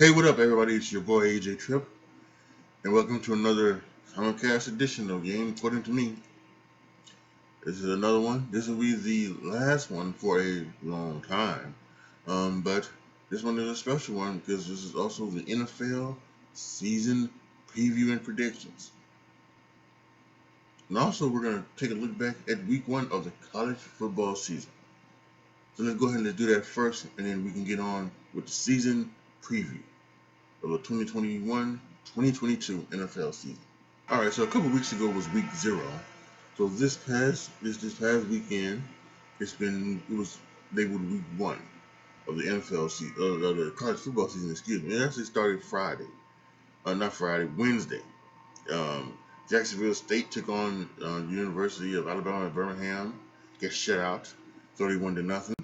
Hey, what up, everybody? It's your boy AJTRIP, and welcome to another simulcast edition of Game According to Me. This is another one. This will be the last one for a long time, but this one is a special one because this is also the NFL season preview and predictions. And also, we're going to take a look back at week one of the college football season. So let's go ahead and let's do that first, and then we can get on with the season preview of the 2021-2022 NFL season. All right, so a couple weeks ago was week 0. So this past weekend, it was labeled week 1 of the NFL season, of the college football season. Excuse me. It actually started Friday, not Friday, Wednesday. Um, Jacksonville State took on the University of Alabama at Birmingham, get shut out, 31-0.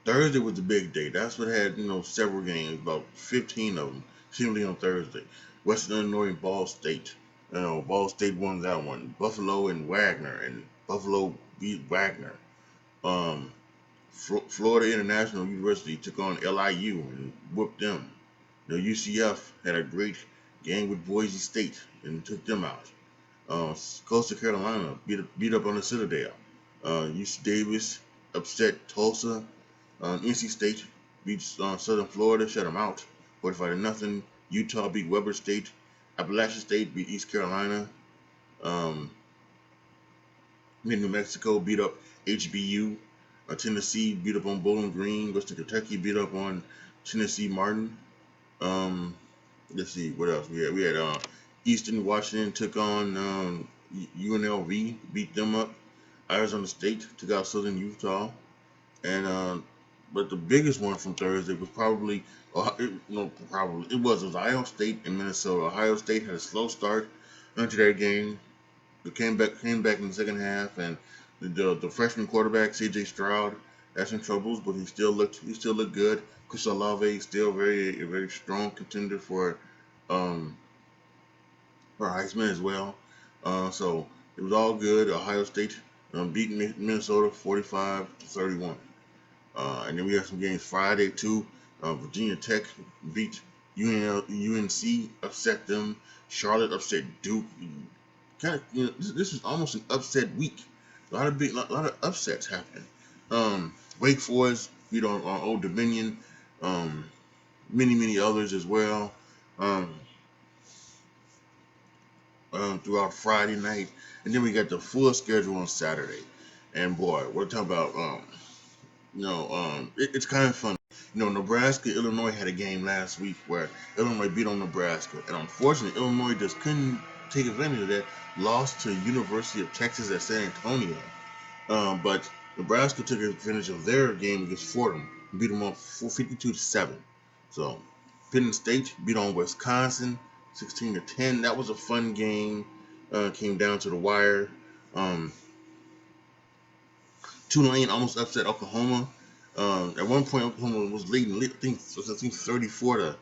Thursday was the big day. That's what had several games, about 15 of them, seemingly on Thursday. Western Illinois and Ball State. Ball State won that one. Buffalo and Wagner, and Buffalo beat Wagner. Um, Florida International University took on LIU and whooped them. UCF had a great game with Boise State and took them out. Coastal Carolina beat up on the Citadel. UC Davis upset Tulsa. NC State beat Southern Florida, shut them out, 45-0. Utah beat Weber State. Appalachian State beat East Carolina. New Mexico beat up HBU. Tennessee beat up on Bowling Green. Western Kentucky beat up on Tennessee Martin. Let's see what else we had. We had Eastern Washington took on UNLV, beat them up. Arizona State took out Southern Utah, and but the biggest one from Thursday was probably, it was Ohio State and Minnesota. Ohio State had a slow start into their game. They came back in the second half, and the freshman quarterback C.J. Stroud had some troubles, but he still looked good. Chris Olave still a very strong contender um, for Heisman as well. So it was all good. Ohio State beating Minnesota 45-31. And then we have some games Friday too. Virginia Tech beat UNC, upset them. Charlotte upset Duke. This is almost an upset week. A lot of upsets happening. Wake Forest beat on Old Dominion. Many others as well. Um, Throughout Friday night, and then we got the full schedule on Saturday. And boy, we're talking about it's kind of fun. Nebraska, Illinois had a game last week where Illinois beat on Nebraska, and unfortunately, Illinois just couldn't take advantage of that. Lost to University of Texas at San Antonio, but Nebraska took advantage of their game against Fordham, and beat them up 52-7. So, Penn State beat on Wisconsin 16-10. That was a fun game. Came down to the wire. Um, Tulane almost upset Oklahoma. At one point, Oklahoma was leading. I think 34-7,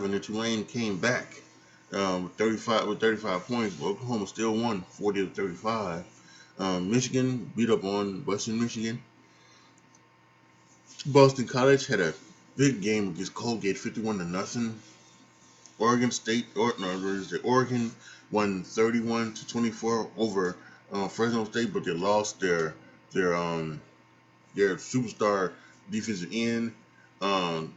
and Tulane came back with 35 points. But Oklahoma still won 40-35. Michigan beat up on Western Michigan. Boston College had a big game against Colgate, 51-0. Oregon won 31-24 over Fresno State, but they lost their superstar defensive end, Thibodeau,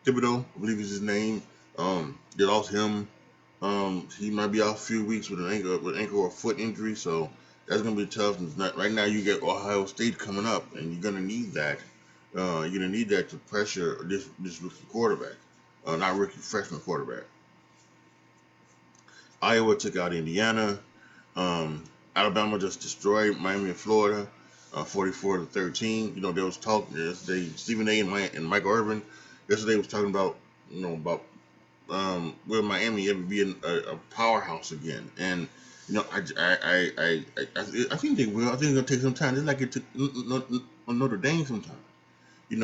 I believe is his name. They lost him. He might be out a few weeks with an ankle or foot injury, so that's gonna be tough. Right now, you get Ohio State coming up, and you're gonna need that. You're gonna need that to pressure this rookie quarterback, not rookie freshman quarterback. Iowa took out Indiana. Alabama just destroyed Miami and Florida, 44-13. There was talk yesterday. Stephen A. and Michael Irvin yesterday was talking about will Miami ever be a powerhouse again? And I think they will. I think it's gonna take some time. Just like it took Notre Dame some time. You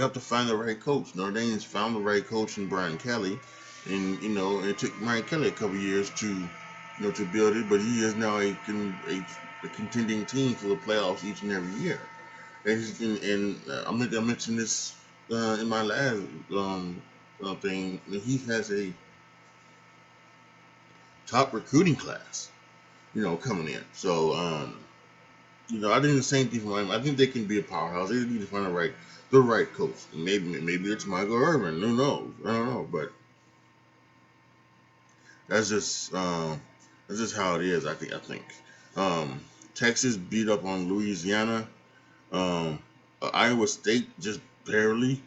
have to find the right coach. Notre Dame's found the right coach in Brian Kelly, and it took Brian Kelly a couple years to build it, but he is now a contending team for the playoffs each and every year. And I mentioned this in my last thing, he has a top recruiting class, coming in. So, I think the same thing for Miami. I think they can be a powerhouse. They need to find the right coach. Maybe it's Michael Irvin. Who knows? I don't know, but that's just how it is. I think. Um, Texas beat up on Louisiana. Um, Iowa State just barely.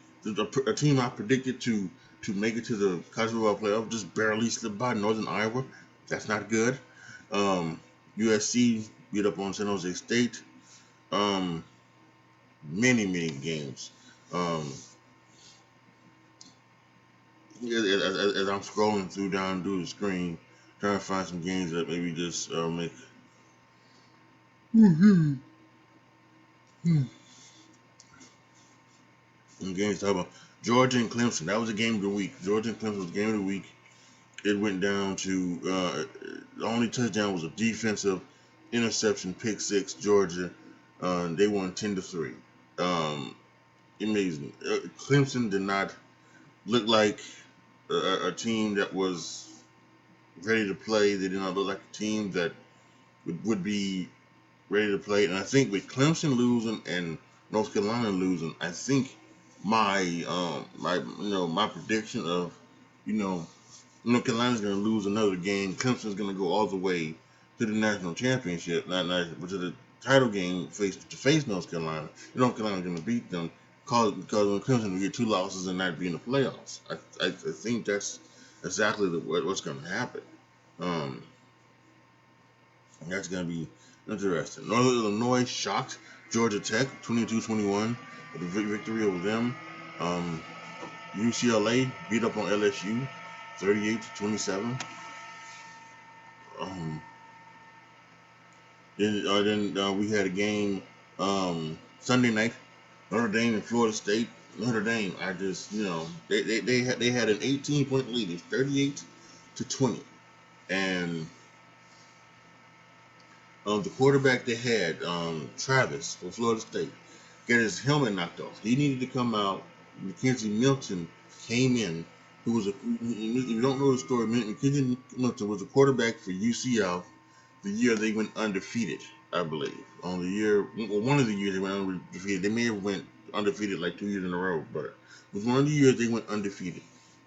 A team I predicted to make it to the college football playoff just barely slipped by Northern Iowa. That's not good. Um, USC beat up on San Jose State. Um, many games. Um, as I'm scrolling through the screen, trying to find some games that maybe just make some games to talk about. Georgia and Clemson. That was a game of the week. Georgia and Clemson was a game of the week. It went down to the only touchdown was a defensive interception, pick six. Georgia, they won 10-3. Um, Amazing. Clemson did not look like a team that was ready to play. They did not look like a team that would be ready to play. And I think with Clemson losing and North Carolina losing, I think my prediction of you know North Carolina's going to lose another game. Clemson's going to go all the way to the national championship, but to the title game to face North Carolina. North Carolina's going to beat them because when Clemson will get two losses and not be in the playoffs. I think that's exactly what's going to happen. Um, that's going to be interesting. Northern Illinois shocked Georgia Tech 22-21 with a victory over them. Um, UCLA beat up on LSU 38-27. Um, then we had a game Sunday night, Notre Dame and Florida State. Notre Dame, I just they had an 18-point lead. It's 38-20, and the quarterback they had, Travis from Florida State, got his helmet knocked off. He needed to come out. Mackenzie Milton came in, who was if you don't know the story, Mackenzie Milton was a quarterback for UCL the year they went undefeated, I believe. On the year, one of the years they went undefeated. They may have went undefeated like 2 years in a row, but it was one of the years they went undefeated.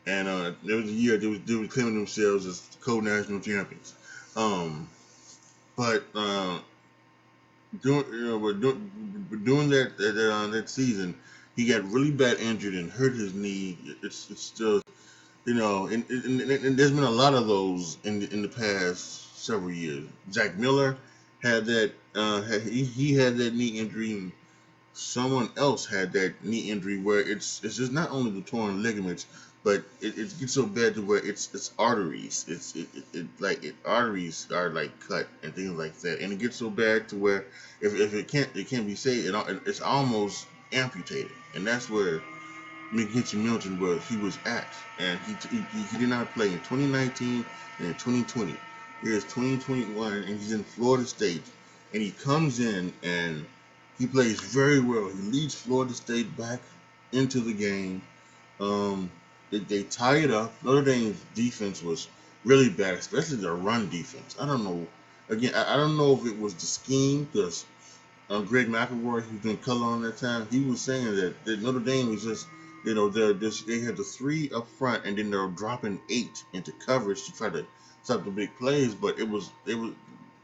And there was a year they were claiming themselves as co-national champions. Um, but during that season, he got really bad injured and hurt his knee. It's still and there's been a lot of those in the past several years. Jack Miller had that. He had that knee injury. And someone else had that knee injury where it's just not only the torn ligaments, but it gets so bad to where it's arteries. Arteries are like cut and things like that, and it gets so bad to where if it can't be saved, it's almost amputated, and that's where McGinty Milton was at, and he did not play in 2019 and in 2020. Here's 2021, and he's in Florida State, and he comes in and he plays very well. He leads Florida State back into the game. They tie it up. Notre Dame's defense was really bad, especially their run defense. I don't know. Again, I don't know if it was the scheme because Greg McElroy, who's been color on that time, he was saying that Notre Dame was just, they had the three up front, and then they were dropping eight into coverage to try to stop the big plays. But it was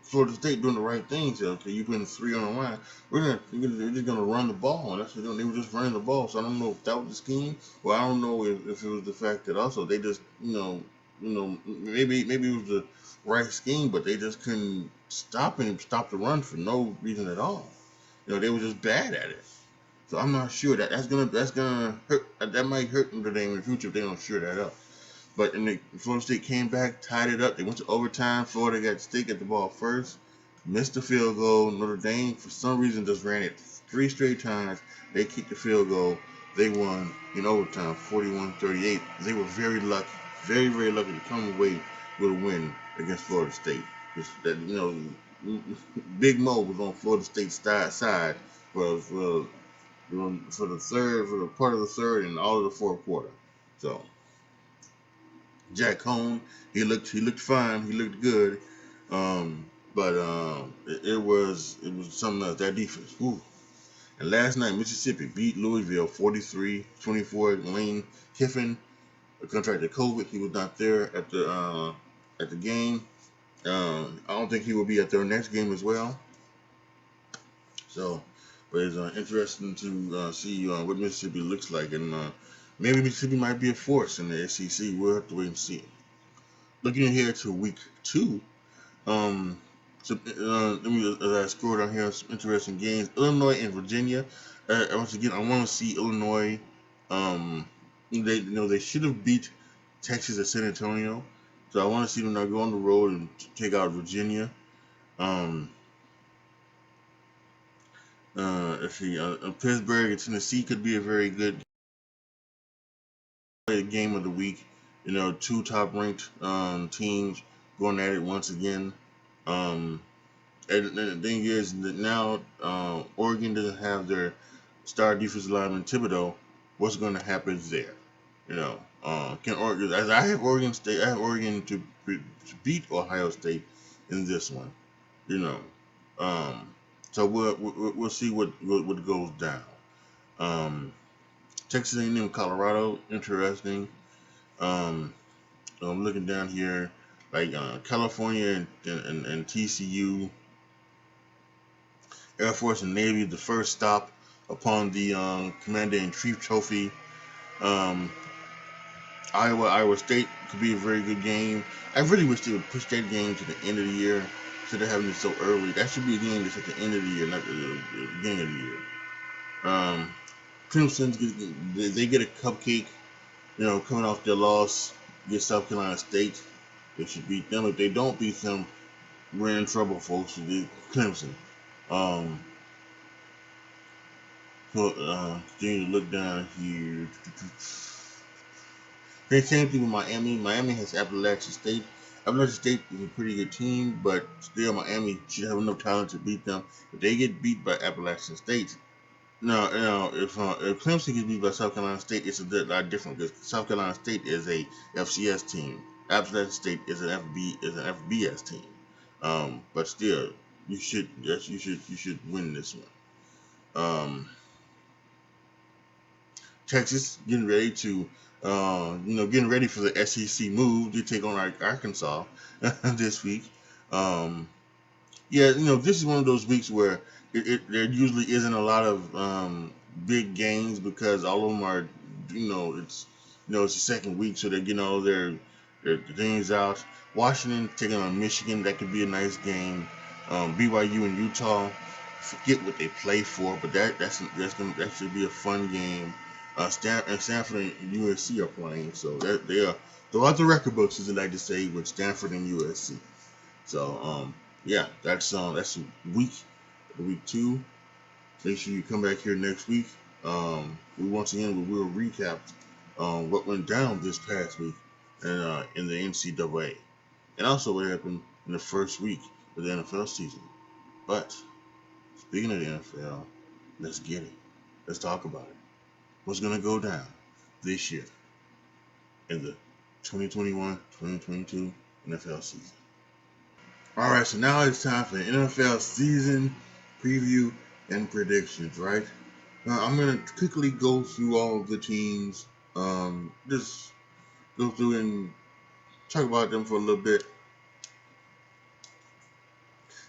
Florida State doing the right thing. So okay, you putting three on the line, we're just gonna run the ball, and that's what they're doing. They were just running the ball. So I don't know if that was the scheme, or I don't know if it was the fact that also they just maybe it was the right scheme, but they just couldn't stop the run for no reason at all. They were just bad at it. So I'm not sure that's gonna hurt. That might hurt Notre Dame in the future if they don't sure that up. But Florida State came back, tied it up. They went to overtime. Florida got State at the ball first, missed the field goal. Notre Dame for some reason just ran it three straight times. They kicked the field goal. They won in overtime, 41-38. They were very lucky, very very lucky to come away with a win against Florida State. Big Mo was on Florida State's side for for the part of the third and all of the fourth quarter. So Jack Cohn, he looked fine, he looked good, but it was something else. That defense. Whew. And last night Mississippi beat Louisville 43-24. Lane Kiffin contracted COVID. He was not there at the game. I don't think he will be at their next game as well. So, but it's interesting to see what Mississippi looks like, and maybe Mississippi might be a force in the SEC. We'll have to wait and see. Looking ahead to week 2, let me as I scroll down here, some interesting games. Illinois and Virginia. Once again, I want to see Illinois. They should have beat Texas at San Antonio, so I want to see them now go on the road and take out Virginia. Um, let's see, Pittsburgh and Tennessee could be a very good game of the week. Two top-ranked teams going at it once again. Um, and the thing is that now Oregon doesn't have their star defensive lineman Thibodeau. What's going to happen there? Can Oregon? As I have Oregon State, I have Oregon to beat Ohio State in this one. You know, um, so we'll see what goes down. Um, Texas A&M, Colorado, interesting. Um, I'm looking down here, like California and TCU, Air Force and Navy, the first stop upon the Commander-in-Chief Trophy. Um, Iowa State could be a very good game. I really wish they would push that game to the end of the year instead of having it so early. That should be a game that's at the end of the year, not the beginning of the year. Clemson, they get a cupcake, coming off their loss against South Carolina State. They should beat them. If they don't beat them, we're in trouble, folks. With Clemson. Um, Continue to look down here. Same thing with Miami. Miami has Appalachian State. Appalachian State is a pretty good team, but still Miami should have enough talent to beat them. If they get beat by Appalachian State, no, if Clemson gets beat by South Carolina State, it's a lot different because South Carolina State is a FCS team. Appalachian State is an FBS team. But still, you should win this one. Texas getting ready for the SEC move to take on Arkansas this week. This is one of those weeks where there usually isn't a lot of big games because all of them are, it's the second week, so they're getting all their things out. Washington taking on Michigan, that could be a nice game. BYU and Utah, forget what they play for, but that should be a fun game. Stanford and USC are playing, so they are throughout the record books, as I like to say, with Stanford and USC. So that's week 2. Make sure you come back here next week. We will recap what went down this past week and in the NCAA, and also what happened in the first week of the NFL season. But speaking of the NFL, let's get it. Let's talk about it. What's going to go down this year in the 2021-2022 NFL season? All right, so now it's time for the NFL season preview and predictions, right? Now, I'm going to quickly go through all of the teams, just go through and talk about them for a little bit.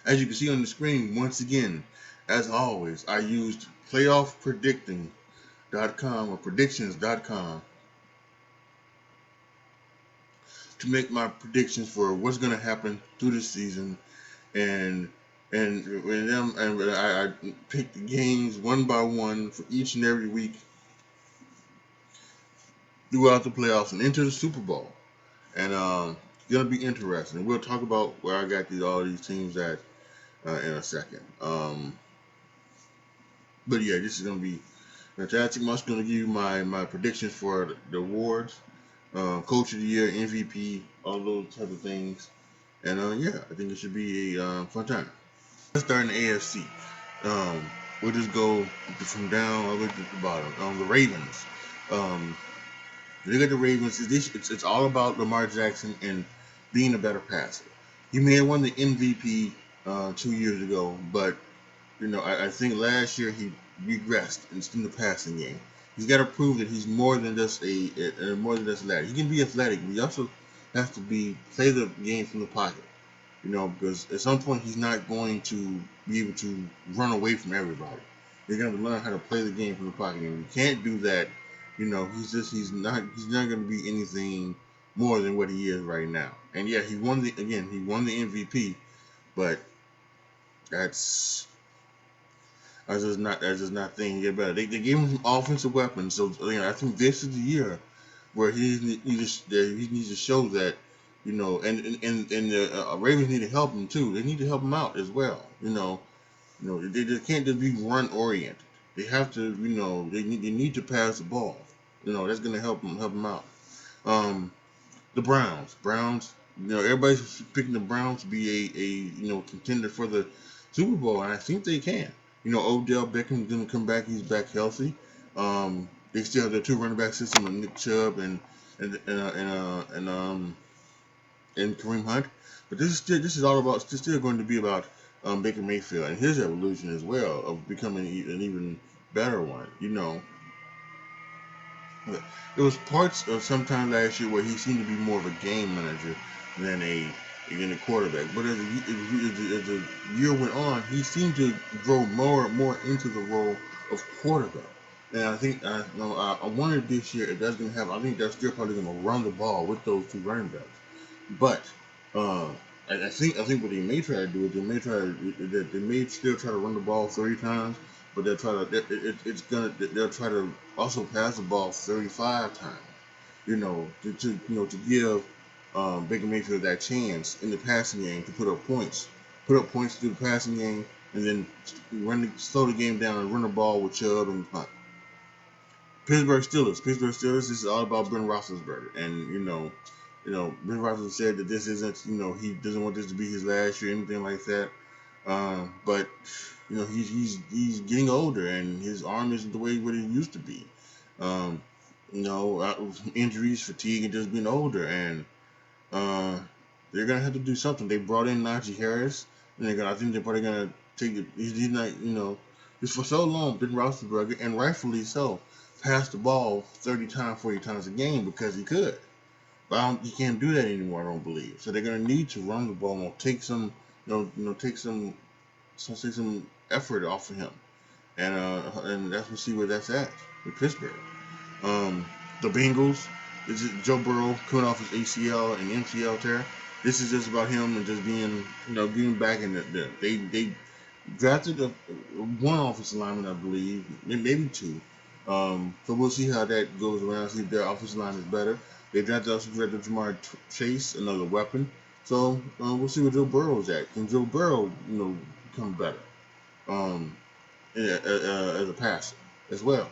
As you can see on the screen, once again, as always, I used playoffpredicting.com or predictions.com to make my predictions for what's going to happen through the season, and I picked the games one by one for each and every week throughout the playoffs and into the Super Bowl, and it's going to be interesting. We'll talk about where I got all these teams at in a second. But yeah, this is going to be fantastic. I'm also going to give you my predictions for the awards. Coach of the Year, MVP, all those type of things. And I think it should be a fun time. Let's start in the AFC. we'll just go from down all the way to the bottom. The Ravens. Um, Look at the Ravens. It's all about Lamar Jackson and being a better passer. He may have won the MVP 2 years ago, but I think last year he regressed in the passing game. He's got to prove that he's more than just more than just athletic. He can be athletic, but he also has to play the game from the pocket. Because at some point he's not going to be able to run away from everybody. He's going to learn how to play the game from the pocket. And if he can't do that, he's not going to be anything more than what he is right now. And yeah, he won the MVP, but that's that's just not thing get better. They gave him some offensive weapons, so I think this is the year where he needs to show that, and the Ravens need to help him too. They need to help him out as well. They just can't just be run oriented. They have to, they need to pass the ball. That's gonna help him out. Um, the Browns. Everybody's picking the Browns to be a contender for the Super Bowl, and I think they can. Odell Beckham's gonna come back. He's back healthy. They still have their two running back system with Nick Chubb and Kareem Hunt. But this is all about still going to be about Baker Mayfield and his evolution as well of becoming an even better one. There was parts of sometime last year where he seemed to be more of a game manager than a quarterback. But as the year went on, he seemed to grow more and more into the role of quarterback. And I think I wondered this year if that's going to happen. I think they're still probably going to run the ball with those two running backs. But uh, I think what they may try to do is they may still try to run the ball 30 times, but they'll try to also pass the ball 35 times. To give Baker Mayfield that chance in the passing game to put up points through the passing game, and then slow the game down and run the ball with Chubb and Hunt. Pittsburgh Steelers. This is all about Ben Roethlisberger, and Ben Roethlisberger said that this isn't, he doesn't want this to be his last year, anything like that. But he's getting older, and his arm isn't the way what it used to be. Um, Injuries, fatigue, and just being older, and uh, they're gonna have to do something. They brought in Najee Harris, and I think they're probably gonna take it. He's not, just for so long, Ben Roethlisberger, and rightfully so, passed the ball 30 times, 40 times a game because he could. But you can't do that anymore, I don't believe. So they're going to need to run the ball and take some effort off of him, and that's we'll see where that's at with Pittsburgh. The Bengals. This is Joe Burrow coming off his ACL and MCL tear. This is just about him and just being, getting back in they drafted one offensive lineman, I believe, maybe two. So we'll see how that goes around. See if their offensive line is better. They also drafted Jamar Chase, another weapon. So we'll see where Joe Burrow's at. Can Joe Burrow, become better as a passer as well?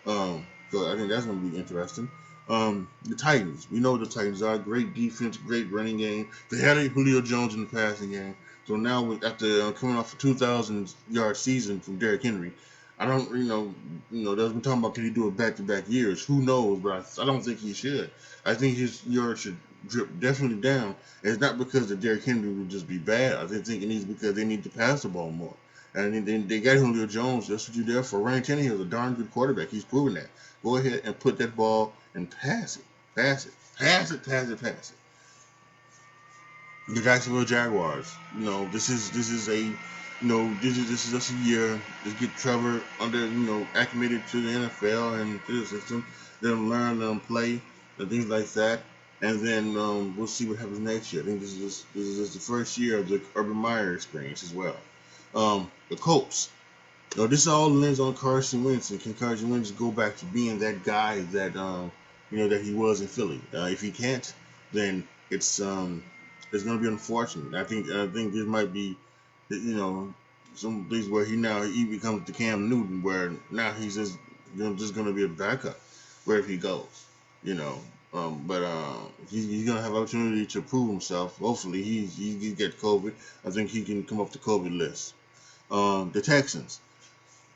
So I think that's going to be interesting. The Titans. We know the Titans are great defense, great running game. They had a Julio Jones in the passing game. So now, after coming off a 2,000-yard season from Derrick Henry, I don't, they've been talking about can he do it back-to-back years. Who knows? But I don't think he should. I think his yards should drip definitely down. And it's not because the Derrick Henry would just be bad. I think it needs because they need to pass the ball more. And they got Julio Jones. That's what you're there for. Ryan Tannehill is a darn good quarterback. He's proven that. Go ahead and put that ball and pass it. Pass it. Pass it. Pass it. Pass it. The Jacksonville Jaguars. This is just a year to get Trevor under, acclimated to the NFL and to the system. Let him learn, let him play, and things like that. And then we'll see what happens next year. I think this is just the first year of the Urban Meyer experience as well. The Colts. This all lands on Carson Wentz, and can Carson Wentz go back to being that guy that that he was in Philly? If he can't, then it's going to be unfortunate. I think this might be, some things where he becomes the Cam Newton, where now he's just going to be a backup wherever he goes. But he's going to have opportunity to prove himself. Hopefully, he get COVID. I think he can come off the COVID list. The Texans.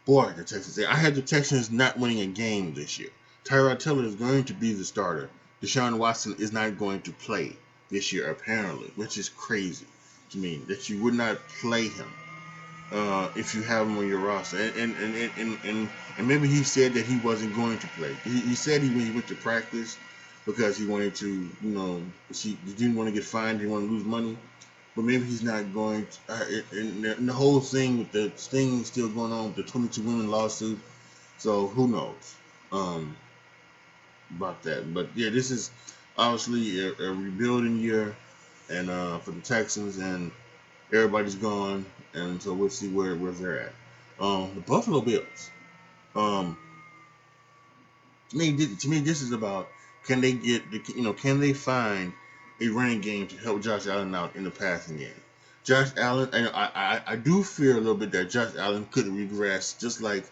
Boy, the Texans. I had the Texans not winning a game this year. Tyrod Taylor is going to be the starter. Deshaun Watson is not going to play this year, apparently, which is crazy to me that you would not play him if you have him on your roster. And maybe he said that he wasn't going to play. He said he went to practice because he wanted to, he didn't want to get fined, he didn't want to lose money. But maybe he's not going to. And the whole thing with the thing still going on with the 22 women lawsuit. So who knows about that. But yeah, this is obviously a rebuilding year and for the Texans, and everybody's gone, and so we'll see where they're at. The Buffalo Bills. Um, to me, this is about can they can they find a running game to help Josh Allen out in the passing game. Josh Allen, and I do fear a little bit that Josh Allen could regress just like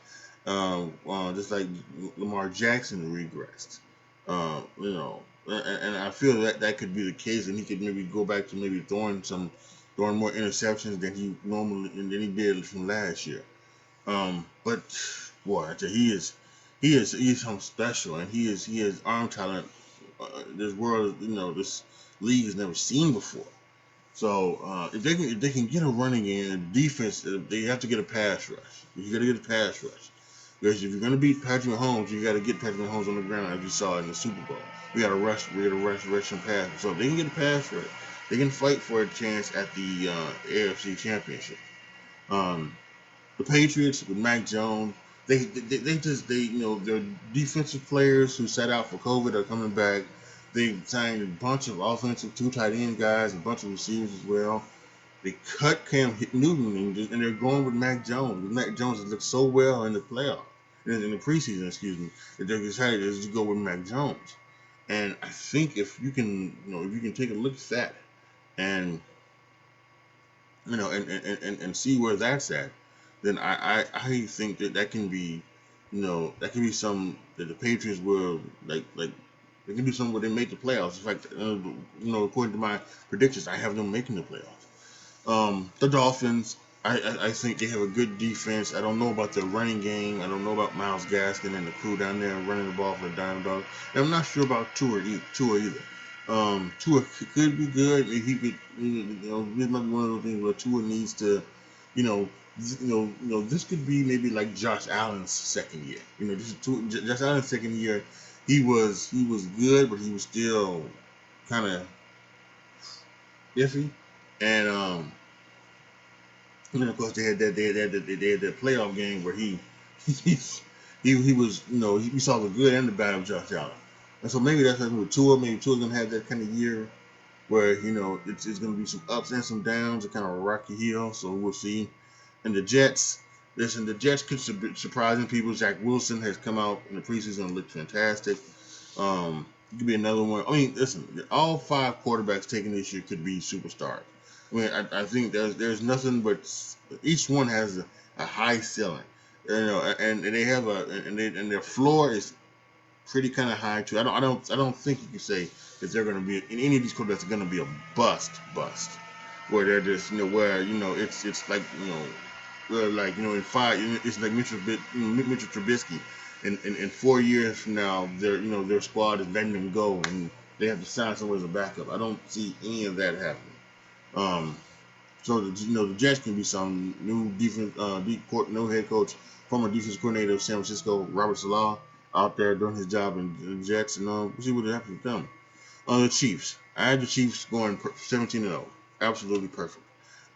Lamar Jackson regressed. And I feel that could be the case, and he could maybe go back to maybe throwing more interceptions than he did from last year. But boy, I tell you, he is something special, and he is arm talent. This league has never seen before. So if they can get a running game and defense, they have to get a pass rush. You got to get a pass rush because if you're going to beat Patrick Mahomes, you got to get Patrick Mahomes on the ground as you saw in the Super Bowl. We got to rush and pass. So if they can get a pass rush, they can fight for a chance at the AFC Championship. The Patriots with Mac Jones, they their defensive players who sat out for COVID are coming back. They signed a bunch of offensive 2 tight end guys, a bunch of receivers as well. They cut Cam Newton and they're going with Mac Jones. Mac Jones has looked so well in the playoff, in the preseason, excuse me, that they decided to go with Mac Jones. And I think if you can take a look at that and and see where that's at, then I think that can be, some that the Patriots will like they can do something where they make the playoffs. In fact, according to my predictions, I have them making the playoffs. The Dolphins, I think they have a good defense. I don't know about their running game. I don't know about Myles Gaskin and the crew down there running the ball for a dime dog. And I'm not sure about Tua either. Tua could be good. He could, this might be one of those things where Tua needs to, this could be maybe like Josh Allen's second year. Josh Allen's second year. He was good, but he was still kind of iffy. And of course they had that playoff game where he was, we saw the good and the bad of Josh Allen. And so maybe that's with Tua. Maybe Tua's gonna have that kind of year where it's gonna be some ups and some downs, a kind of a rocky hill. So we'll see. And the Jets, listen, the Jets could surprising people. Zach Wilson has come out in the preseason and looked fantastic. It could be another one. I mean, listen, all 5 quarterbacks taken this year could be superstars. I mean, I think there's nothing but each one has a high ceiling, and they have and their floor is pretty kind of high too. I don't think you can say that they're going to be in any of these quarterbacks are going to be a bust, where they're just it's like in 5 it's like Mitchell Trubisky. In 4 years from now, their squad is letting them go, and they have to sign someone as a backup. I don't see any of that happening. So the Jets can be some new new head coach, former defense coordinator of San Francisco, Robert Saleh, out there doing his job in the Jets, and we'll see what happens with them. The Chiefs, I had the Chiefs going 17-0, absolutely perfect.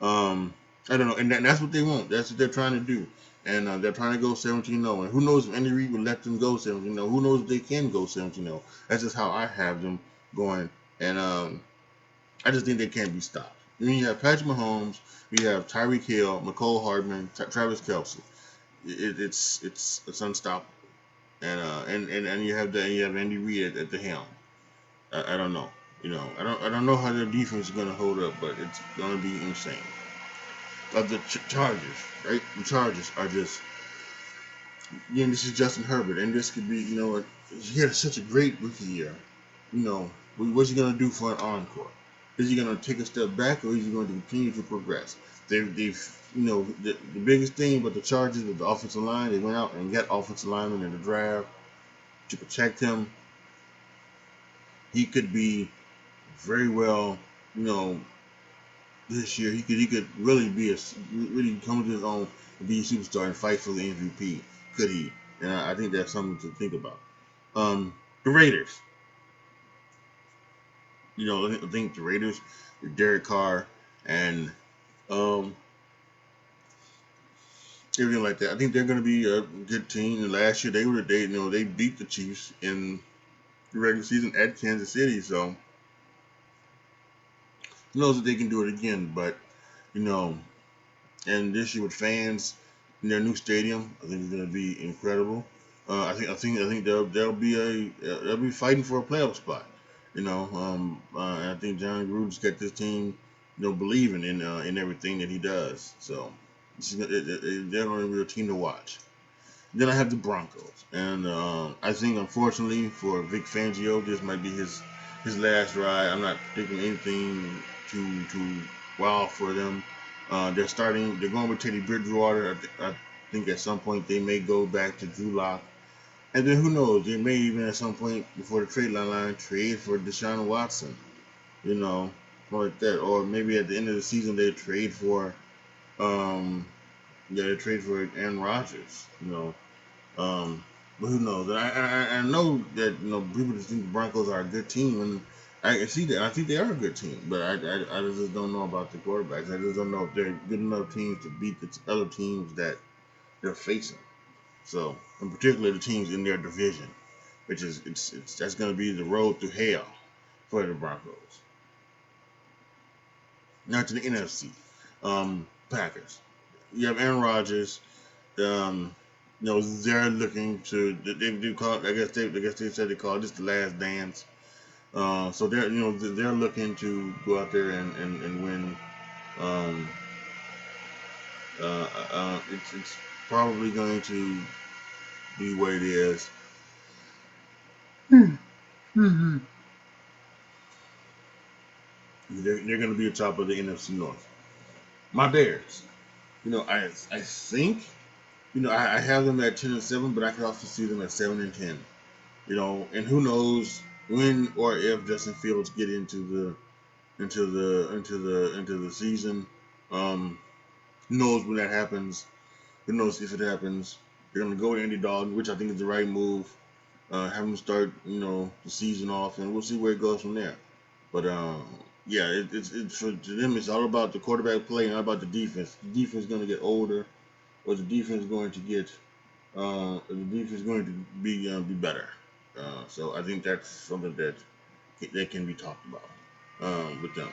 I don't know, and that's what they want. That's what they're trying to do. And they're trying to go 17-0. And who knows if Andy Reid will let them go 17-0. Who knows if they can go 17-0. That's just how I have them going. And I just think they can't be stopped. I mean, you have Patrick Mahomes, you have Tyreek Hill, McCole Hardman, Travis Kelce. It's unstoppable. And you have Andy Reid at the helm. I don't know. I don't know how their defense is going to hold up, but it's going to be insane. The Chargers, right? The Chargers are just, this is Justin Herbert, and this could be, he had such a great rookie year. What's he going to do for an encore? Is he going to take a step back, or is he going to continue to progress? They've the biggest thing about the Chargers with the offensive line, they went out and got offensive linemen in the draft to protect him. He could be very well, you know, this year he could really really come to his own and be a superstar and fight for the MVP. Could he? And I think that's something to think about. The Raiders. I think the Raiders, Derek Carr, and um, everything like that. I think they're going to be a good team. And last year they beat the Chiefs in the regular season at Kansas City. So who knows if they can do it again? But you know, and this year with fans in their new stadium, I think it's going to be incredible. I think they'll be fighting for a playoff spot. And I think John Gruden's got this team, believing in everything that he does. So they're going to be a team to watch. Then I have the Broncos, and I think unfortunately for Vic Fangio, this might be his last ride. I'm not predicting anything too wow for them. They're going with Teddy Bridgewater. I think at some point they may go back to Drew Lock, and then who knows? They may even at some point before the trade line trade for Deshaun Watson. You know, or like that, or maybe at the end of the season they trade for um, they trade for Aaron Rodgers. But who knows? I know that people just think the Broncos are a good team, and I can see that. I think they are a good team, but I just don't know about the quarterbacks. I just don't know if they're good enough teams to beat the other teams that they're facing. So, in particular, the teams in their division, which is it's that's going to be the road to hell for the Broncos. Now to the NFC, Packers. You have Aaron Rodgers. Um, they're looking to they do call. I guess they said they call this the last dance. So they're looking to go out there and win. Um, it's probably going to be what it is. Mm-hmm. They're going to be the top of the NFC North. My Bears. I think I have them at 10-7, but I could also see them at 7-10. And who knows when or if Justin Fields get into the season. Um, who knows when that happens? Who knows if it happens? They're gonna go to Andy Dalton, which I think is the right move. Have him start, the season off, and we'll see where it goes from there. But yeah, it's for to them. It's all about the quarterback play, not about the defense. The defense is gonna get older, or the defense is going to get the defense is going to be better. So I think that's something that can be talked about with them.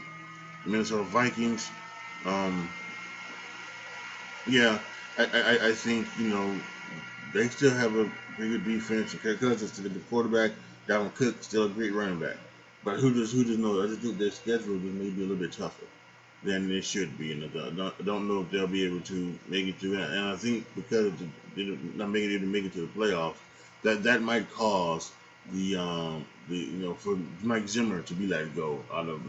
The Minnesota Vikings. Um, yeah, I think they still have a pretty good defense. Kirk Cousins still a good quarterback. Dalvin Cook still a great running back. But who just knows? I just think their schedule just may be a little bit tougher than it should be. And I don't know if they'll be able to make it through. And I think because they're not making it to make it to the playoffs, that might cause for Mike Zimmer to be let go out of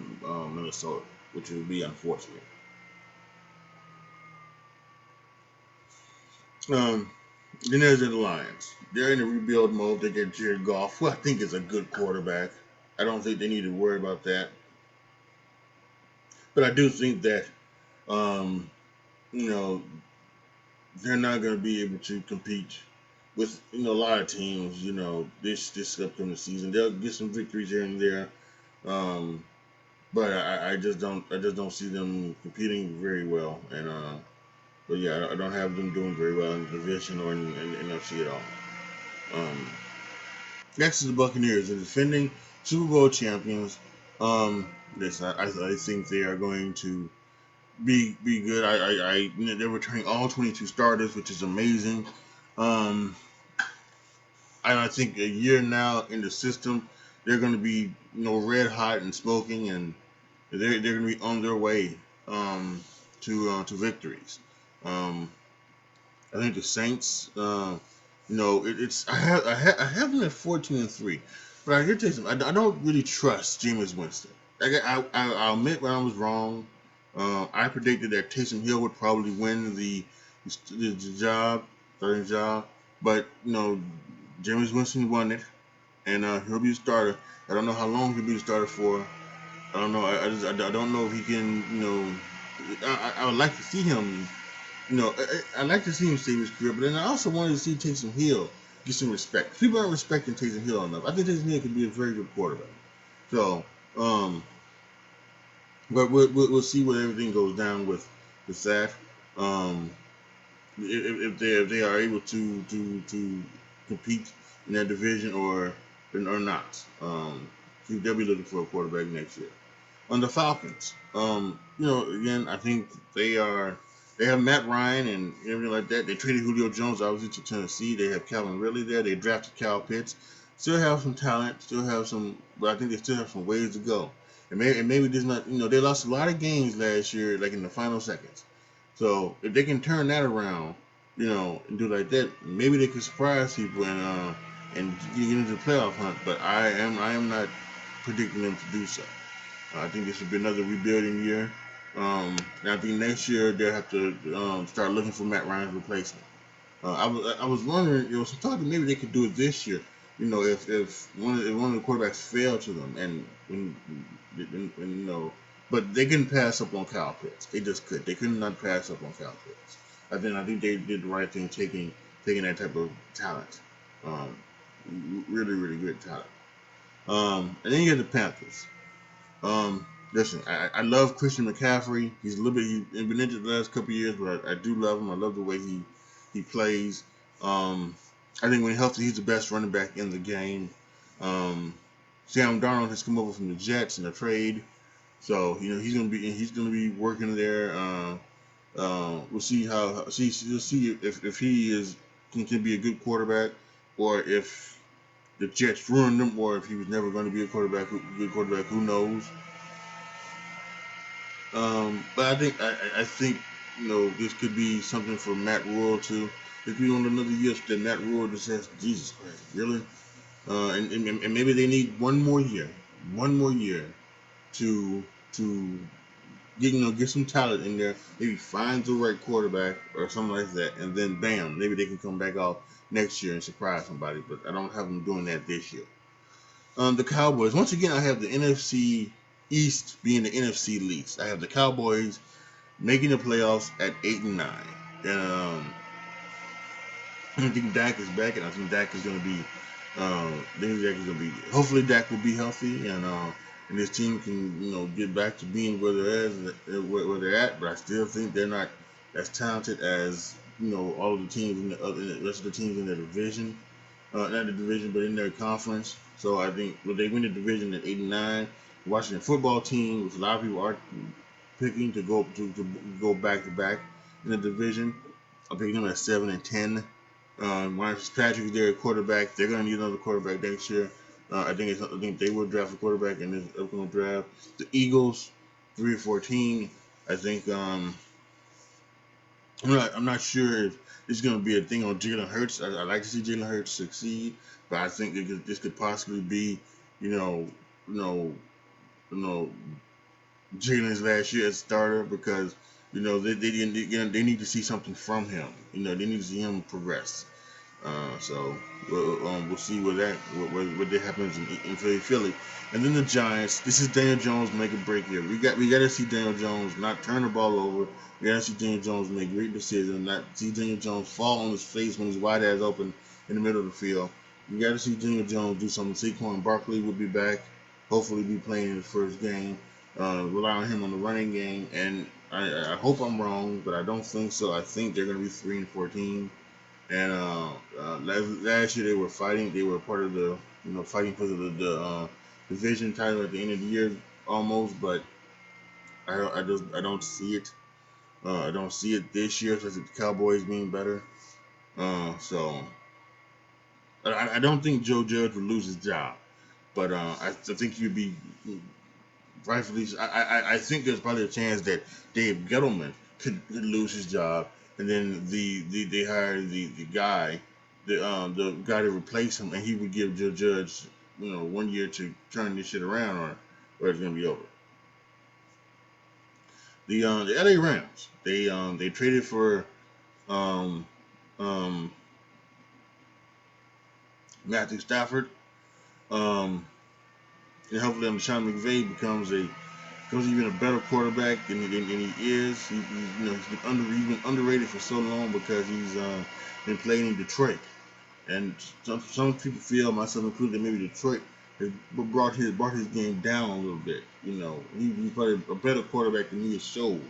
Minnesota, which would be unfortunate. Um, then there's the Lions. They're in a rebuild mode. They get Jared Goff, who I think is a good quarterback. I don't think they need to worry about that. But I do think that um, you know they're not going to be able to compete with a lot of teams. This upcoming season, they'll get some victories here and there. Um, but I just don't see them competing very well. And but yeah, I don't have them doing very well in the division or in the NFC at all. Um, Next is the Buccaneers, the defending Super Bowl champions. Listen, I think they are going to be good. They're returning all 22 starters, which is amazing. Um, and I think a year now in the system, they're going to be red hot and smoking, and they're going to be on their way to victories. Um, I think the Saints, it's I have them at 14-3, but I hear tell you something. I don't really trust Jameis Winston. I'll admit when I was wrong. I predicted that Taysom Hill would probably win the job, starting job, but Jameis Winston won it, and he'll be the starter. I don't know how long he'll be the starter for. I don't know. I don't know if he can. I would like to see him. I like to see him save his career, but then I also wanted to see Taysom Hill get some respect. People aren't respecting Taysom Hill enough. I think Taysom Hill could be a very good quarterback. So, but we'll see what everything goes down with that. Um, if they are able to compete in that division or not. They'll be looking for a quarterback next year. On the Falcons, again, I think they have Matt Ryan and everything like that. They traded Julio Jones obviously to Tennessee. They have Calvin Ridley there. They drafted Kyle Pitts. Still have some talent. Still have some, but I think they still have some ways to go. And maybe there's not. They lost a lot of games last year, like in the final seconds. So if they can turn that around, and do like that, maybe they could surprise people and get into the playoff hunt. But I am not predicting them to do so. I think this will be another rebuilding year. And I think next year they'll have to start looking for Matt Ryan's replacement. I was wondering, some talk that maybe they could do it this year. If one of the quarterbacks failed to them, but they couldn't pass up on Kyle Pitts. They just could. They could not pass up on Kyle Pitts. I think they did the right thing taking that type of talent. Um, really, really good talent. And then you have the Panthers. Listen, I love Christian McCaffrey. He's a little bit he's been injured the last couple of years, but I do love him. I love the way he plays. I think when healthy, he's the best running back in the game. Um, Sam Darnold has come over from the Jets in a trade, so he's gonna be working there. We'll see we'll see if he can be a good quarterback, or if the Jets ruined him, or if he was never going to be a good quarterback. Who knows? But I think this could be something for Matt Rule too. If we on another year that Matt Rule just says, Jesus Christ, really? And maybe they need one more year to get some talent in there. Maybe find the right quarterback or something like that, and then bam, maybe they can come back out next year and surprise somebody. But I don't have them doing that this year. The Cowboys. Once again, I have the NFC East being the NFC least. I have the Cowboys making the playoffs at 8-9. And I think Dak is back, and I think Dak is going to be. Hopefully, Dak will be healthy, and this team can get back to being where they're at. But I still think they're not as talented as all of the teams in the rest of the teams in their division. Not the division, but in their conference. So I think they win the division at 8-9. Washington football team, which a lot of people are picking to go back to back in the division. I'm picking them at 7-10. Ryan Fitzpatrick is their quarterback. They're going to need another quarterback next year. I think they will draft a quarterback in this upcoming draft. The Eagles, 3-14. I think I'm not sure if it's going to be a thing on Jalen Hurts. I like to see Jalen Hurts succeed, but I think this could possibly be, you know, you know, you know, Jalen's last year as starter because they need to see something from him. They need to see him progress. So we'll see what happens in Philly, and then the Giants. This is Daniel Jones make a break here. We got to see Daniel Jones not turn the ball over. We got to see Daniel Jones make great decisions. Not see Daniel Jones fall on his face when his wide ass open in the middle of the field. We got to see Daniel Jones do something. Saquon Barkley will be back. Hopefully, be playing in the first game. Rely on him on the running game, and I hope I'm wrong, but I don't think so. I think they're going to be 3-14. And last year they were fighting. They were part of the fighting for the division title at the end of the year almost. But I don't see it. I don't see it this year, especially the Cowboys being better. So I don't think Joe Judge would lose his job, but I think he'd be rightfully. I think there's probably a chance that Dave Gettleman could lose his job, and then they hire the guy, the guy to replace him, and he would give Joe Judge 1 year to turn this shit around, or it's gonna be over. the LA Rams. They traded for um, um, Matthew Stafford. Um, and hopefully, Sean McVay becomes even a better quarterback than he is. He's been underrated for so long because he's been playing in Detroit. And some people feel, myself included, that maybe Detroit has brought his game down a little bit. He's probably a better quarterback than he has showed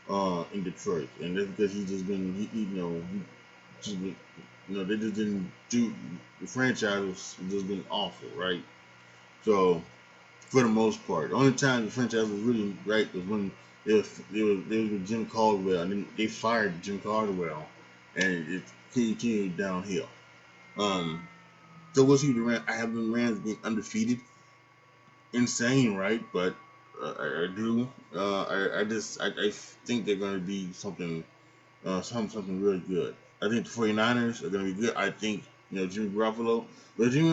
in Detroit, and that's because he's just been, just been, they just didn't do, the franchise has just been awful, right? So for the most part, the only time the franchise was really right was when they was with Jim Caldwell, and then they fired Jim Caldwell, and it continued downhill. Um, so we'll see the Rams. I have the Rams being undefeated. Insane, right? But I do. I think they're going to be something really good. I think the 49ers are going to be good. I think Jimmy Garoppolo, whether Jimmy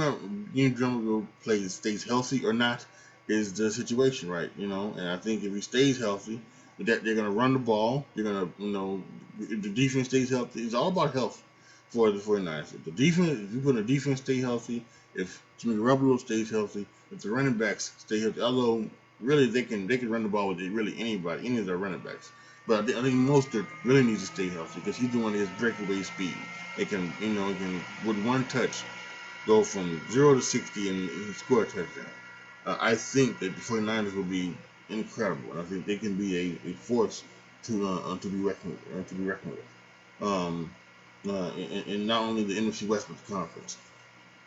Garoppolo stays healthy or not is the situation, right? And I think if he stays healthy, that they're going to run the ball. They're going to if the defense stays healthy, it's all about health for the 49ers. If you put the defense stay healthy, if Jimmy Garoppolo stays healthy, if the running backs stay healthy, although really they can run the ball with really anybody, any of their running backs. But I think Mostert really needs to stay healthy because he's the one that has breakaway speed. It can, with one touch, go from 0 to 60 and score a touchdown. I think that the 49ers will be incredible, and I think they can be a force to be reckoned with. And not only the NFC West but the conference.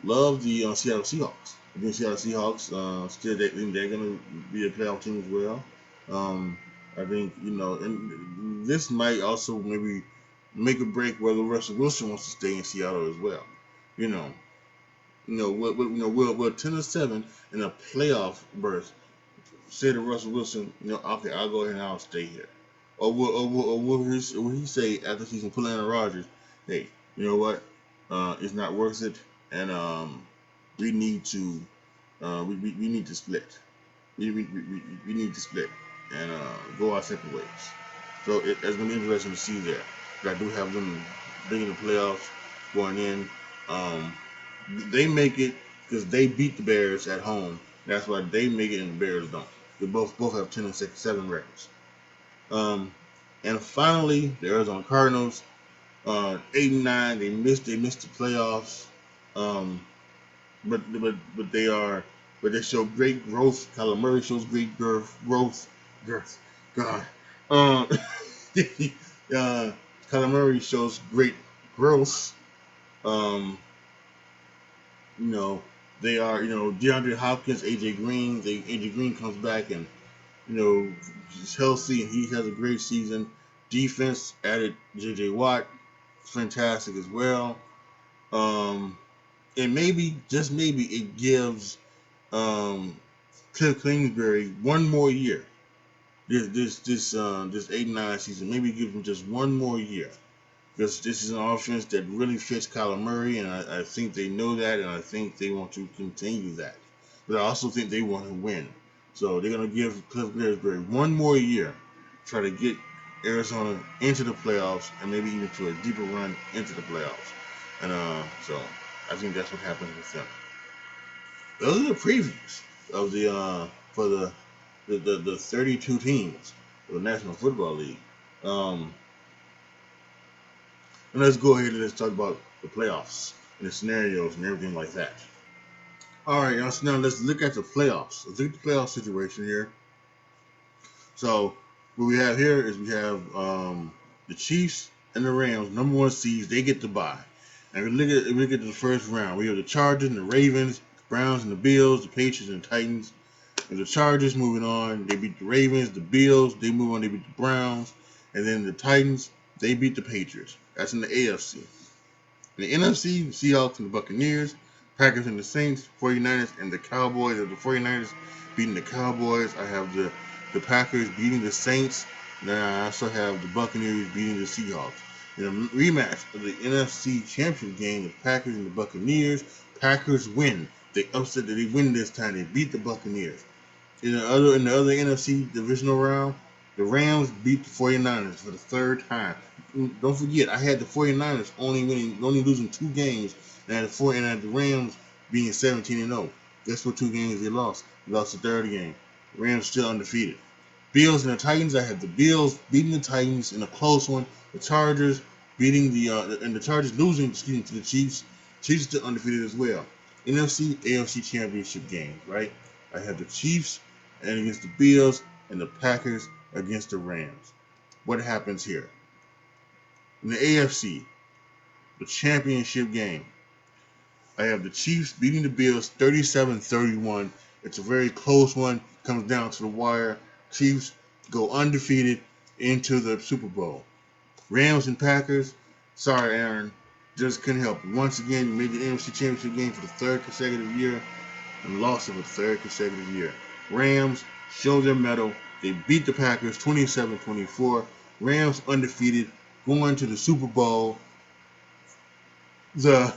Love the Seattle Seahawks. The Seattle Seahawks still they're going to be a playoff team as well. I think and this might also maybe make or break whether Russell Wilson wants to stay in Seattle as well. You know, will 10-7 in a playoff berth say to Russell Wilson, okay, I'll go ahead and I'll stay here, or will he say after the season, put Aaron Rodgers, hey, you know what, it's not worth it, and we need to we need to split. We need to split and go our separate ways. So it's going to be interesting to see there. But I do have them big in the playoffs going in. They make it because they beat the Bears at home. That's why they make it and the Bears don't. They both have 10-7 records. And finally, the Arizona Cardinals, 8-9. They missed the playoffs. But they show great growth. Kyler Murray shows great growth. God. Um, Kyler Murray shows great growth. Um, they are, DeAndre Hopkins, AJ Green. AJ Green comes back and he's healthy and he has a great season. Defense added J.J. Watt, fantastic as well. And maybe, just maybe, it gives Cliff Kingsbury one more year. This 8-9 season, maybe give him just one more year. Because this is an offense that really fits Kyler Murray, and I think they know that, and I think they want to continue that. But I also think they want to win. So they're going to give Cliff Kingsbury one more year, try to get Arizona into the playoffs, and maybe even to a deeper run into the playoffs. And so I think that's what happens with them. Those are the previews of the for the 32 teams of the National Football League. And let's go ahead and let's talk about the playoffs and the scenarios and everything like that. All right, y'all. So now let's look at the playoffs. Let's look at the playoff situation here. So what we have here is we have the Chiefs and the Rams, number one seeds. They get the bye. And we look at the first round. We have the Chargers and the Ravens, the Browns and the Bills, the Patriots and the Titans. And the Chargers moving on. They beat the Ravens, the Bills. They move on. They beat the Browns. And then the Titans, they beat the Patriots. That's in the AFC. In the NFC, the Seahawks and the Buccaneers, Packers and the Saints, 49ers and the Cowboys. The 49ers beating the Cowboys. I have the Packers beating the Saints. And I also have the Buccaneers beating the Seahawks. In a rematch of the NFC Championship game, the Packers and the Buccaneers, Packers win. They win this time. They beat the Buccaneers. In the other NFC divisional round, The Rams beat the 49ers for the third time. Don't forget, I had the 49ers only losing 2 games, and I had the Rams being 17-0. Guess what 2 games they lost? They lost the third game. The Rams still undefeated. Bills and the Titans. I had the Bills beating the Titans in a close one. The Chargers beating the Chargers losing, to the Chiefs. Chiefs still undefeated as well. NFC, AFC championship game, right? I had the Chiefs and against the Bills and the Packers against the Rams. What happens here? In the AFC, the championship game, I have the Chiefs beating the Bills 37-31. It's a very close one. Comes down to the wire. Chiefs go undefeated into the Super Bowl. Rams and Packers. Sorry, Aaron. Just couldn't help. Once again, you made the NFC Championship game for the third consecutive year and lost it for the third consecutive year. Rams show their mettle. They beat the Packers 27-24. Rams undefeated, going to the Super Bowl. The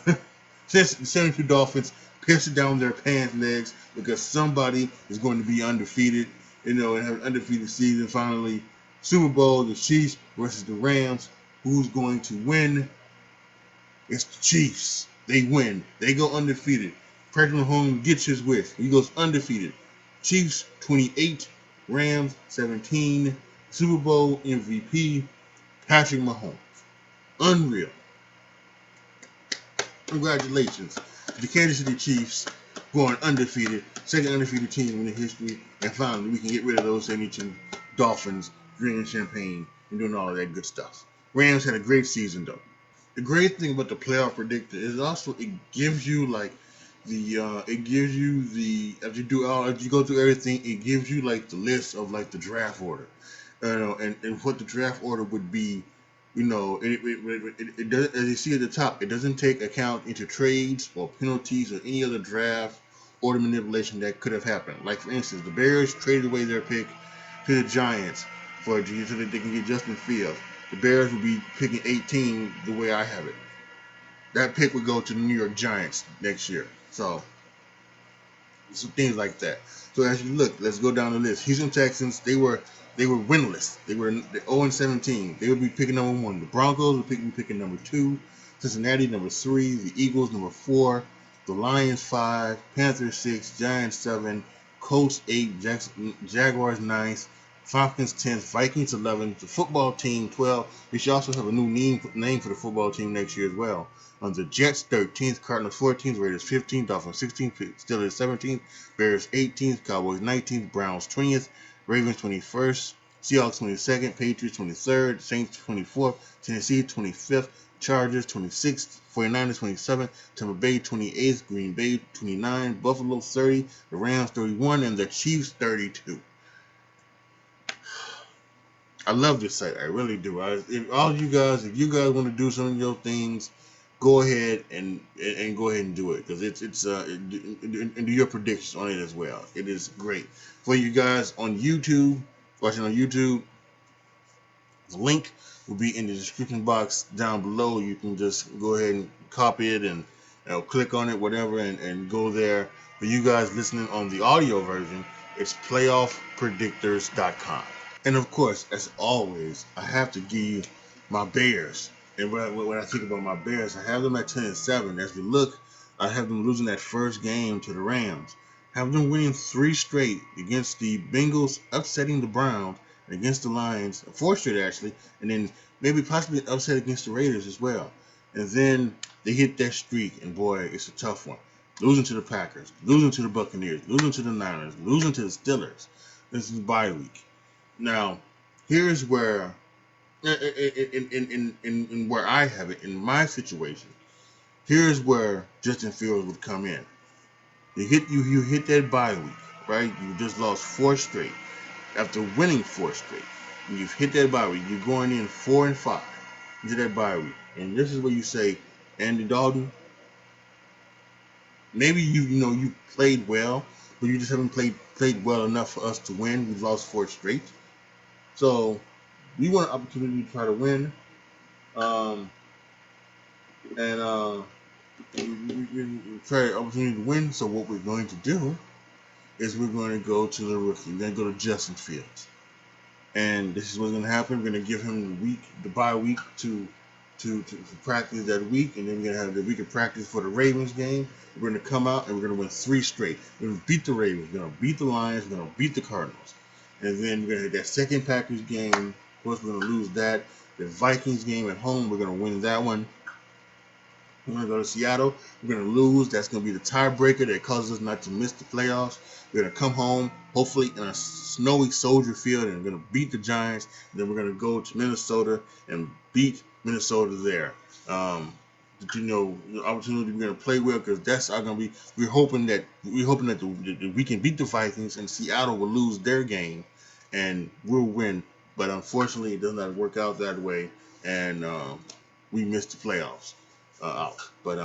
72 Dolphins pissed down their pants legs because somebody is going to be undefeated, and have an undefeated season finally. Super Bowl, the Chiefs versus the Rams. Who's going to win? It's the Chiefs. They win. They go undefeated. Patrick Mahomes gets his wish. He goes undefeated. Chiefs 28, Rams 17. Super Bowl MVP, Patrick Mahomes. Unreal. Congratulations to the Kansas City Chiefs, going undefeated, second undefeated team in the history, and finally we can get rid of those 72 Dolphins drinking champagne and doing all of that good stuff. Rams had a great season though. The great thing about the playoff predictor is also it gives you like as you go through everything, it gives you like the list of like the draft order, and what the draft order would be. It does, as you see at the top, it doesn't take account into trades or penalties or any other draft order manipulation that could have happened. Like for instance, the Bears traded away their pick to the Giants so that they can get Justin Fields. The Bears would be picking 18 the way I have it. That pick would go to the New York Giants next year. So things like that. So as you look, let's go down the list. Houston Texans, they were winless. They were 0-17. They would be picking number 1. The Broncos would be picking number 2. Cincinnati number 3. The Eagles number 4. The Lions 5. Panthers 6. Giants 7. Colts 8. Jaguars 9. Falcons 10. Vikings 11. The football team 12. They should also have a new name for the football team next year as well. The Jets 13th, Cardinals 14th, Raiders 15th, Dolphins 16th, Steelers 17th, Bears 18th, Cowboys 19th, Browns 20th, Ravens 21st, Seahawks 22nd, Patriots 23rd, Saints 24th, Tennessee 25th, Chargers 26th, 49ers 27th, Tampa Bay 28th, Green Bay 29, Buffalo 30, the Rams 31, and the Chiefs 32. I love this site. I really do. If you guys want to do some of your things, go ahead and go ahead and do it, because and do your predictions on it as well. It is great for you guys on YouTube. Watching on YouTube, the link will be in the description box down below. You can just go ahead and copy it and click on it, whatever, and go there. For you guys listening on the audio version, it's playoffpredictors.com. And of course, as always, I have to give you my Bears. And when I think about my Bears, I have them at 10-7. As we look, I have them losing that first game to the Rams. Have them winning 3 straight against the Bengals, upsetting the Browns, and against the Lions, 4 straight actually, and then maybe possibly an upset against the Raiders as well. And then they hit that streak, and boy, it's a tough one. Losing to the Packers, losing to the Buccaneers, losing to the Niners, losing to the Steelers. This is bye week. Now, here's where, in where I have it, in my situation, here's where Justin Fields would come in. You hit that bye week, right? You just lost 4 straight. After winning 4 straight, and you've hit that bye week, you're going in 4-5 into that bye week. And this is where you say, Andy Dalton, maybe you played well, but you just haven't played well enough for us to win. We've lost 4 straight. So we want an opportunity to try to win, and we try an opportunity to win. So what we're going to do is we're going to go to the rookie. We're going to go to Justin Fields, and this is what's going to happen. We're going to give him the bye week to practice that week, and then we're going to have the week of practice for the Ravens game. We're going to come out and we're going to win 3 straight. We're going to beat the Ravens. We're going to beat the Lions. We're going to beat the Cardinals. And then we're going to have that second Packers game. Of course, we're going to lose that. The Vikings game at home, we're going to win that one. We're going to go to Seattle. We're going to lose. That's going to be the tiebreaker that causes us not to miss the playoffs. We're going to come home, hopefully in a snowy Soldier Field, and we're going to beat the Giants. And then we're going to go to Minnesota and beat Minnesota there. The opportunity we're going to play well, because that's going to be. We're hoping that we can beat the Vikings, and Seattle will lose their game, and we'll win. But unfortunately, it does not work out that way, and we missed the playoffs out. But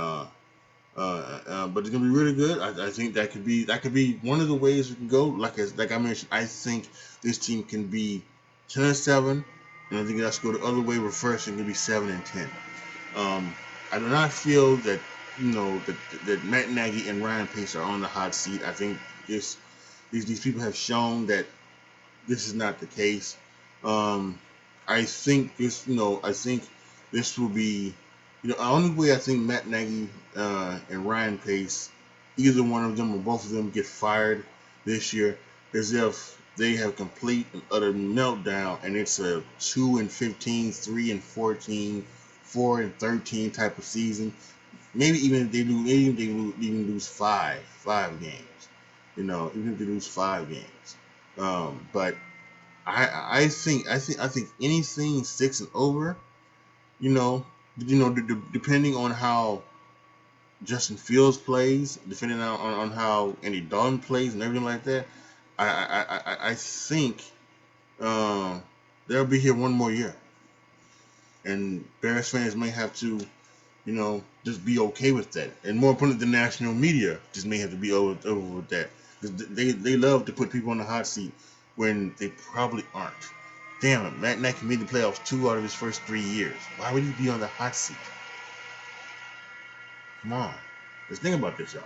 it's gonna be really good. I think that could be one of the ways we can go. Like I mentioned, I think this team can be 10-7, and I think that's go the other way. Reverse, it can be 7-10. I do not feel that that Matt Nagy and Ryan Pace are on the hot seat. I think these people have shown that this is not the case. I think this will be. The only way I think Matt Nagy and Ryan Pace, either one of them or both of them, get fired this year is if they have complete and utter meltdown, and it's a 2-15, 3-14, 4-13 type of season. Maybe even if they lose five games. Even if they lose 5 games. But I think anything 6 and over, depending on how Justin Fields plays, depending on how Andy Dalton plays and everything like that, I think they'll be here one more year, and Bears fans may have to, just be okay with that, and more importantly, the national media just may have to be over with that, because they love to put people on the hot seat when they probably aren't. Damn it, Matt Nagy made the playoffs 2 out of his first 3 years. Why would he be on the hot seat? Come on. Let's think about this, y'all.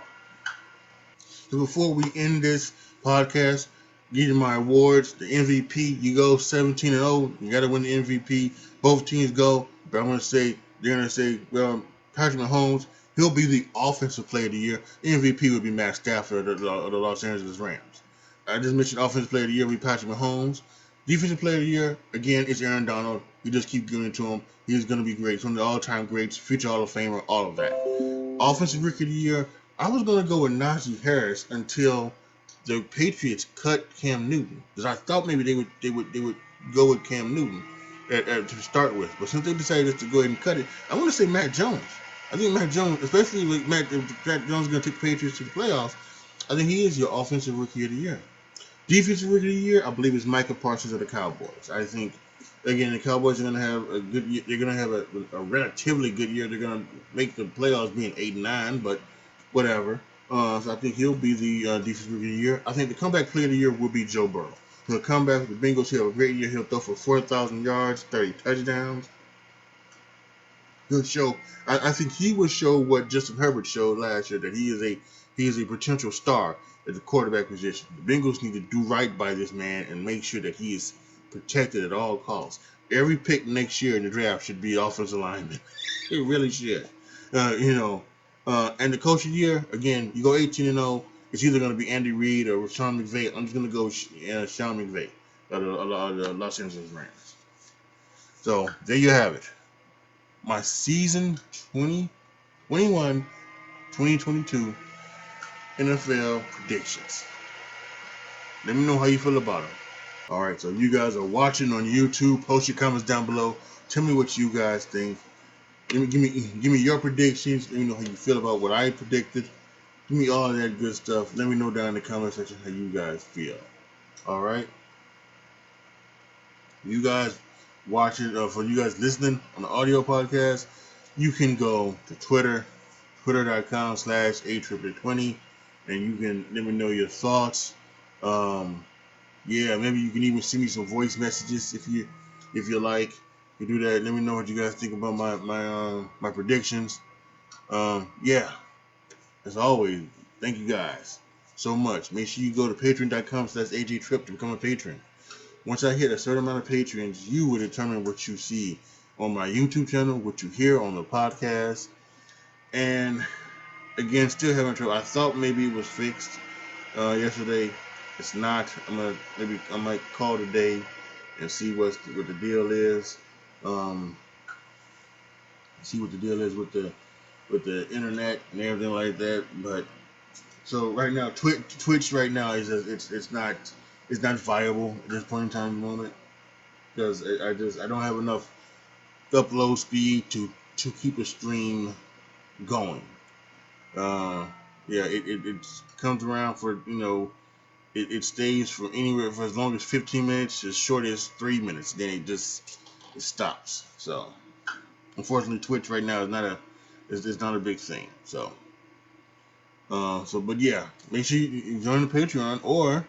So before we end this podcast, these are my awards. The MVP, you go 17-0. You got to win the MVP. Both teams go. But they're going to say, well, Patrick Mahomes, he'll be the offensive player of the year. The MVP would be Matt Stafford of the Los Angeles Rams. I just mentioned offensive player of the year would be Patrick Mahomes. Defensive player of the year, again, it's Aaron Donald. You just keep giving it to him. He's going to be great. He's one of the all-time greats, future Hall of Famer, all of that. Offensive Rookie of the Year, I was going to go with Najee Harris until the Patriots cut Cam Newton, because I thought maybe they would go with Cam Newton to start with. But since they decided to go ahead and cut it, I want to say Matt Jones. I think Matt Jones, especially with Matt Jones is going to take the Patriots to the playoffs, I think he is your Offensive Rookie of the Year. Defensive Rookie of the Year, I believe, is Micah Parsons of the Cowboys. I think, again, the Cowboys are going to have a good year. They're going to have a relatively good year. They're going to make the playoffs being 8-9, but whatever. So I think he'll be the Defensive Rookie of the Year. I think the comeback player of the year will be Joe Burrow. He'll come back with the Bengals. He'll have a great year. He'll throw for 4,000 yards, 30 touchdowns. He'll show. I think he will show what Justin Herbert showed last year, that he is a potential star at the quarterback position. The Bengals need to do right by this man and make sure that he is protected at all costs. Every pick next year in the draft should be offensive lineman. It really should. And the coach of the year, again, you go 18-0. It's either going to be Andy Reid or Sean McVay. I'm just going to go Sean McVay of the Los Angeles Rams. So there you have it. My season 2022 NFL predictions. Let me know how you feel about them. All right, so you guys are watching on YouTube. Post your comments down below. Tell me what you guys think. Give me your predictions. Let me know how you feel about what I predicted. Give me all of that good stuff. Let me know down in the comment section how you guys feel. All right. You guys watching, for you guys listening on the audio podcast, you can go to Twitter, twitter.com/AJTRIP20, and you can let me know your thoughts. Maybe you can even send me some voice messages if you like. You do that. Let me know what you guys think about my predictions. As always, thank you guys so much. Make sure you go to patreon.com/AJTRIP to become a patron. Once I hit a certain amount of patrons, you will determine what you see on my YouTube channel, what you hear on the podcast. And again, still having trouble. I thought maybe it was fixed yesterday. It's not. I might call today and see what the deal is. Um, see what the deal is with the internet and everything like that. But so right now, Twitch right now is it's not viable at this point in time in the moment, because I don't have enough upload speed to keep a stream going. Yeah, it comes around for, it stays for anywhere for as long as 15 minutes, as short as 3 minutes. Then it stops. So unfortunately, Twitch right now is not a big thing. But yeah, make sure you join the Patreon, or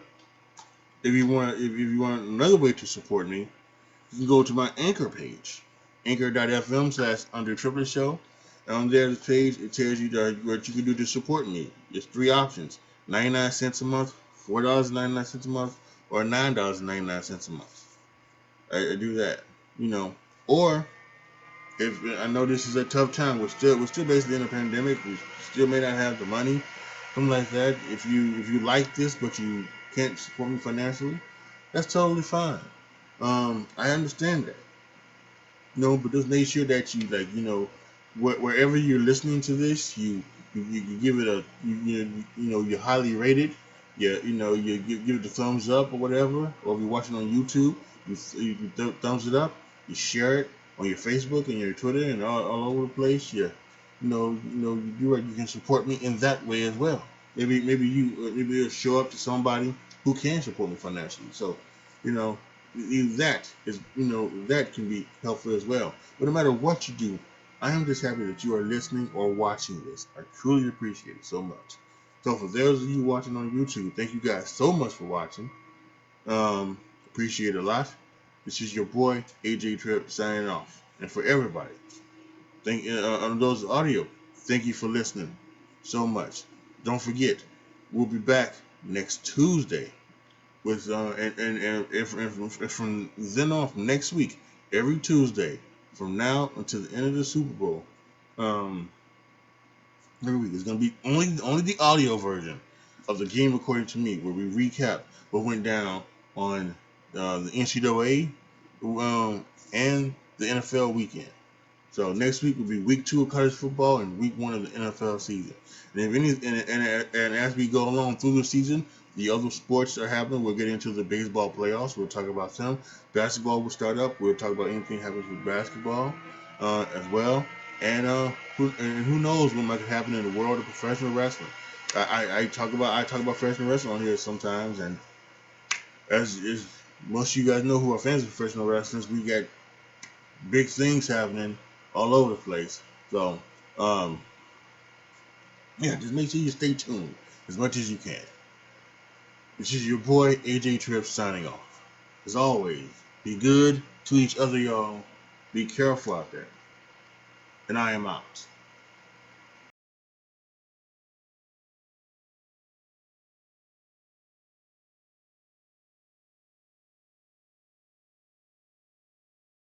if you want another way to support me, you can go to my Anchor page, anchor.fm/Under Show. And on there's page, it tells you what you can do to support me. There's 3 options: 99 cents a month, $4.99 a month, or $9.99 a month. I do that, Or if I know this is a tough time, we're still basically in a pandemic. We still may not have the money, something like that. If you like this but you can't support me financially, that's totally fine. I understand that. But just make sure that you, wherever you're listening to this, you give it a you highly rate it. You give it the thumbs up or whatever. Or if you're watching on YouTube, you thumbs it up. You share it on your Facebook and your Twitter and all over the place. You do right. You can support me in that way as well. Maybe you'll show up to somebody who can support me financially. So, you know, that can be helpful as well. But no matter what you do, I am just happy that you are listening or watching this. I truly appreciate it so much. So for those of you watching on YouTube, thank you guys so much for watching. Appreciate it a lot. This is your boy AJTRIP signing off. And for everybody, on those audio, thank you for listening so much. Don't forget, we'll be back next Tuesday with from then on, from next week, every Tuesday from now until the end of the Super Bowl. Every week it's gonna be only the audio version of the game according to me, where we recap what went down on the NCAA and the NFL weekend. So next week will be week 2 of college football and week 1 of the NFL season. And as we go along through the season, the other sports are happening. We'll get into the baseball playoffs. We'll talk about them. Basketball will start up. We'll talk about anything happens with basketball as well. And who knows what might happen in the world of professional wrestling. I talk about professional wrestling on here sometimes, and as most of you guys know who are fans of professional wrestling, we got big things happening all over the place. So, just make sure you stay tuned as much as you can. This is your boy AJTRIP signing off. As always, be good to each other, y'all. Be careful out there. And I am out.